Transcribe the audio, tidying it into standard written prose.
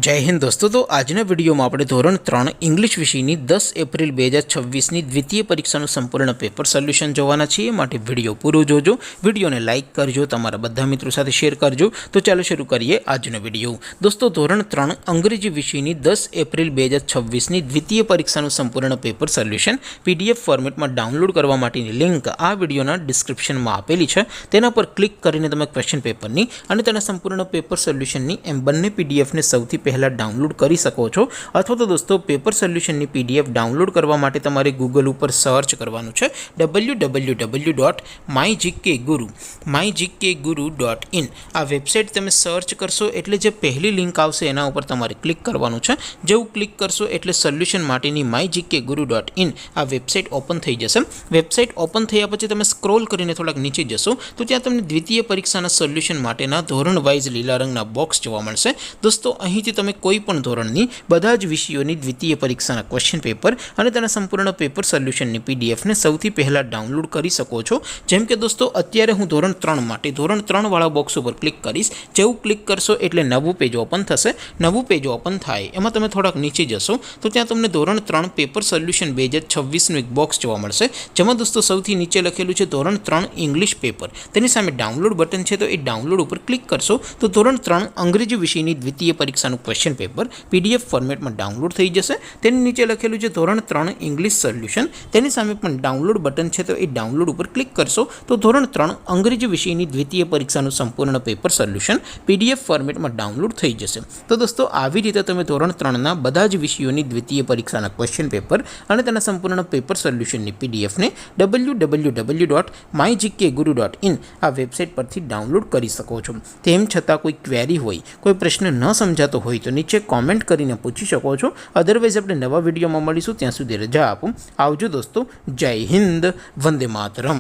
जय हिंद दोस्तों। तो આજના વિડીયોમાં આપણે ધોરણ 3 ઇંગ્લિશ વિષયની 10 એપ્રિલ 2026ની દ્વિતીય પરીક્ષાનું સંપૂર્ણ પેપર સોલ્યુશન જોવાના છીએ। માટે વિડીયો પૂરો જોજો, વિડીયોને લાઇક કરજો, તમારા બધા મિત્રો સાથે શેર કરજો। તો ચાલો શરૂ કરીએ આજનો વિડીયો। દોસ્તો ધોરણ 3 અંગ્રેજી વિષયની 10 એપ્રિલ 2026ની દ્વિતીય પરીક્ષાનું સંપૂર્ણ પેપર સોલ્યુશન પીડીએફ ફોર્મેટમાં ડાઉનલોડ કરવા માટેની લિંક આ વિડીયોના ડિસ્ક્રિપ્શનમાં આપેલી છે। તેના પર ક્લિક કરીને તમે ક્વેશ્ચન પેપરની અને તેના સંપૂર્ણ પેપર સોલ્યુશનની એમ બંને પીડીએફને સૌથી પહેલા डाउनलॉड કરી શકો છો। અથવા તો દોસ્તો પેપર સોલ્યુશનની પીડીએફ ડાઉનલોડ કરવા માટે તમારે ગૂગલ ઉપર સર્ચ કરવાનું છે www.mygkguru.in। આ વેબસાઇટ તમે સર્ચ કરશો એટલે જે પહેલી લિંક આવશે એના ઉપર તમારે ક્લિક કરવાનું છે। જેવું ક્લિક કરશો એટલે સોલ્યુશન માટેની mygkguru.in આ વેબસાઇટ ઓપન થઈ જશે। વેબસાઇટ ઓપન થયા પછી તમે સ્ક્રોલ કરીને થોડાક નીચે જશો તો ત્યાં તમને દ્વિતીય પરીક્ષાના સોલ્યુશન માટેના ધોરણ વાઇઝ લીલા રંગના બોક્સ જોવા મળશે। દોસ્તો અહીંથી તમે કોઈપણ ધોરણની બધા જ વિષયોની દ્વિતીય પરીક્ષાના ક્વેશ્ચન પેપર અને તેના સંપૂર્ણ પેપર સોલ્યુશનની પીડીએફને સૌથી પહેલાં ડાઉનલોડ કરી શકો છો। જેમ કે દોસ્તો અત્યારે હું ધોરણ 3 માટે ધોરણ 3 વાળા બોક્સ ઉપર ક્લિક કરીશ। જેવું ક્લિક કરશો એટલે નવું પેજ ઓપન થશે। નવું પેજ ઓપન થાય એમાં તમે થોડાક નીચે જશો તો ત્યાં તમને ધોરણ 3 પેપર સોલ્યુશન 2026નું એક બોક્સ જોવા મળશે। જેમાં દોસ્તો સૌથી નીચે લખેલું છે ધોરણ 3 ઇંગ્લિશ પેપર। તેની સામે ડાઉનલોડ બટન છે તો એ ડાઉનલોડ ઉપર ક્લિક કરશો તો ધોરણ 3 અંગ્રેજી વિષયની દ્વિતીય પરીક્ષાનું ક્વેશ્ચન પેપર પીડીએફ ફોર્મેટમાં ડાઉનલોડ થઈ જશે। તેની નીચે લખેલું છે ધોરણ 3 ઇંગ્લિશ સોલ્યુશન। તેની સામે પણ ડાઉનલોડ બટન છે તો એ ડાઉનલોડ ઉપર ક્લિક કરશો તો ધોરણ 3 અંગ્રેજી વિષયની દ્વિતીય પરીક્ષાનું સંપૂર્ણ પેપર સોલ્યુશન પીડીએફ ફોર્મેટમાં ડાઉનલોડ થઈ જશે। તો દોસ્તો આવી રીતે તમે ધોરણ 3ના બધા જ વિષયોની દ્વિતીય પરીક્ષાના ક્વેશ્ચન પેપર અને તેના સંપૂર્ણ પેપર સોલ્યુશનની પીડીએફને www.mygkguru.in આ વેબસાઇટ પરથી ડાઉનલોડ કરી શકો છો। તેમ છતાં કોઈ ક્વેરી હોય, કોઈ પ્રશ્ન ન સમજાતો હોય તો નીચે કોમેન્ટ કરીને પૂછી શકો છો। અધરવાઇઝ આપણે નવા વિડીયોમાં મળીશું, ત્યાં સુધી રજા આપો। આવજો દોસ્તો, જય હિન્દ, વંદે માતરમ।